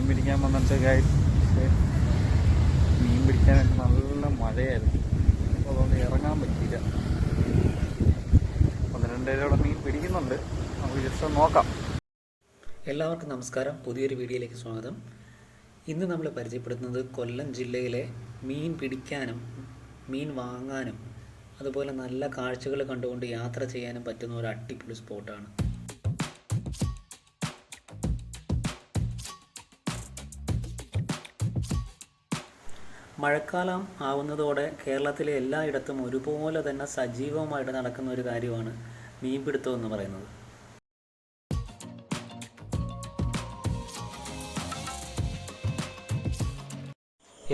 മീൻ പിടിക്കാൻ വന്നിട്ട് മീൻ പിടിക്കാനായിട്ട് നല്ല മഴയായിരുന്നു. അപ്പോൾ അതുകൊണ്ട് ഇറങ്ങാൻ പറ്റിയില്ല. 1-2 പേരോളം മീൻ പിടിക്കുന്നുണ്ട്. നമുക്ക് ജസ്റ്റ് നോക്കാം. എല്ലാവർക്കും നമസ്കാരം. പുതിയൊരു വീഡിയോയിലേക്ക് സ്വാഗതം. ഇന്ന് നമ്മൾ പരിചയപ്പെടുത്തുന്നത് കൊല്ലം ജില്ലയിലെ മീൻ പിടിക്കാനും മീൻ വാങ്ങാനും അതുപോലെ നല്ല കാഴ്ചകൾ കണ്ടുകൊണ്ട് യാത്ര ചെയ്യാനും പറ്റുന്ന ഒരു അടിപൊളി സ്പോട്ടാണ്. മഴക്കാലം ആവുന്നതോടെ കേരളത്തിലെ എല്ലായിടത്തും ഒരുപോലെ തന്നെ സജീവമായിട്ട് നടക്കുന്ന ഒരു കാര്യമാണ് മീൻപിടുത്തം എന്ന് പറയുന്നത്.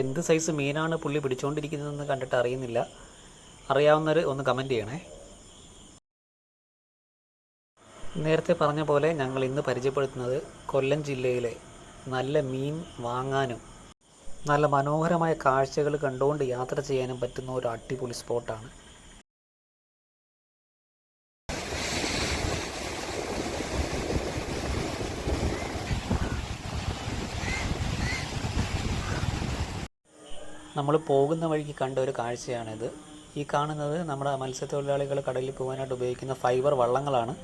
എന്ത് സൈസ് മീനാണ് പുള്ളി പിടിച്ചുകൊണ്ടിരിക്കുന്നതെന്ന് കണ്ടിട്ട് അറിയുന്നില്ല. അറിയാവുന്നവർ ഒന്ന് കമൻറ്റ് ചെയ്യണേ. നേരത്തെ പറഞ്ഞ പോലെ ഞങ്ങൾ ഇന്ന് പരിചയപ്പെടുത്തുന്നത് കൊല്ലം ജില്ലയിലെ നല്ല മീൻ വാങ്ങാനും നല്ല മനോഹരമായ കാഴ്ചകൾ കണ്ടുകൊണ്ട് യാത്ര ചെയ്യാനും പറ്റുന്ന ഒരു അടിപൊളി സ്പോട്ടാണ്. നമ്മൾ പോകുന്ന വഴിക്ക് കണ്ട ഒരു കാഴ്ചയാണിത്. ഈ കാണുന്നത് നമ്മുടെ മത്സ്യത്തൊഴിലാളികൾ കടലിൽ പോകാനായിട്ട് ഉപയോഗിക്കുന്ന ഫൈബർ വള്ളങ്ങളാണ്.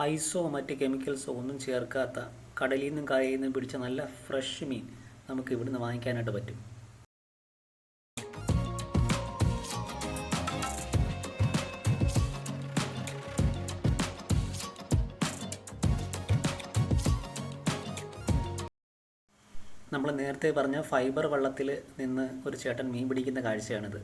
ഐസോ മറ്റ് കെമിക്കൽസോ ഒന്നും ചേർക്കാത്ത കടലിൽ നിന്നും കായലിൽ നിന്നും പിടിച്ച നല്ല ഫ്രഷ് മീൻ നമുക്ക് ഇവിടുന്ന് വാങ്ങിക്കാനായിട്ട് പറ്റും. നമ്മൾ നേരത്തെ പറഞ്ഞ ഫൈബർ വള്ളത്തിൽ നിന്ന് ഒരു ചേട്ടൻ മീൻ പിടിക്കുന്ന കാഴ്ചയാണിത്.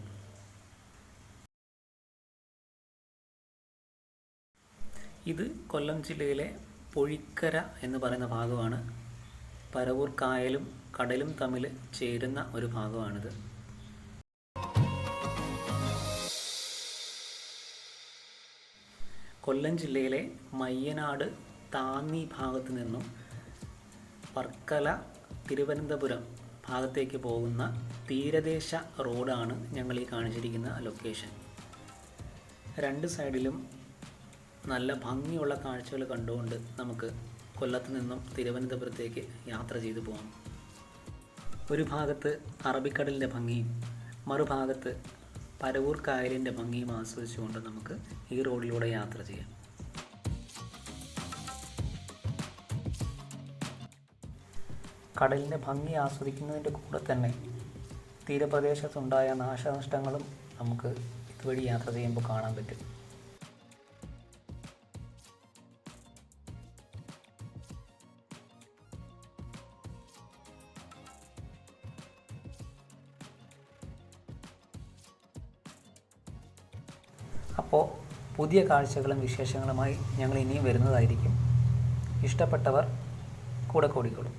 ഇത് കൊല്ലം ജില്ലയിലെ പൊഴിക്കര എന്ന് പറയുന്ന ഭാഗമാണ്. പരവൂർ കായലും കടലും തമ്മിൽ ചേരുന്ന ഒരു ഭാഗമാണിത്. കൊല്ലം ജില്ലയിലെ മയ്യനാട് താന്നി ഭാഗത്തു നിന്നും വർക്കല തിരുവനന്തപുരം ഭാഗത്തേക്ക് പോകുന്ന തീരദേശ റോഡാണ് ഞങ്ങൾ ഈ കാണിച്ചിരിക്കുന്ന ലൊക്കേഷൻ. രണ്ട് സൈഡിലും നല്ല ഭംഗിയുള്ള കാഴ്ചകൾ കണ്ടുകൊണ്ട് നമുക്ക് കൊല്ലത്ത് നിന്നും തിരുവനന്തപുരത്തേക്ക് യാത്ര ചെയ്തു പോകാം. ഒരു ഭാഗത്ത് അറബിക്കടലിൻ്റെ ഭംഗിയും മറുഭാഗത്ത് പരവൂർ കായലിൻ്റെ ഭംഗിയും ആസ്വദിച്ചുകൊണ്ട് നമുക്ക് ഈ റോഡിലൂടെ യാത്ര ചെയ്യാം. കടലിൻ്റെ ഭംഗി ആസ്വദിക്കുന്നതിൻ്റെ കൂടെ തന്നെ തീരപ്രദേശത്തുണ്ടായ നാശനഷ്ടങ്ങളും നമുക്ക് ഇതുവഴി യാത്ര ചെയ്യുമ്പോൾ കാണാൻ പറ്റും. അപ്പോൾ പുതിയ കാഴ്ചകളും വിശേഷങ്ങളുമായി ഞങ്ങൾ ഇനിയും വരുന്നതായിരിക്കും. ഇഷ്ടപ്പെട്ടവർ കൂടെ കൂടിക്കോളും.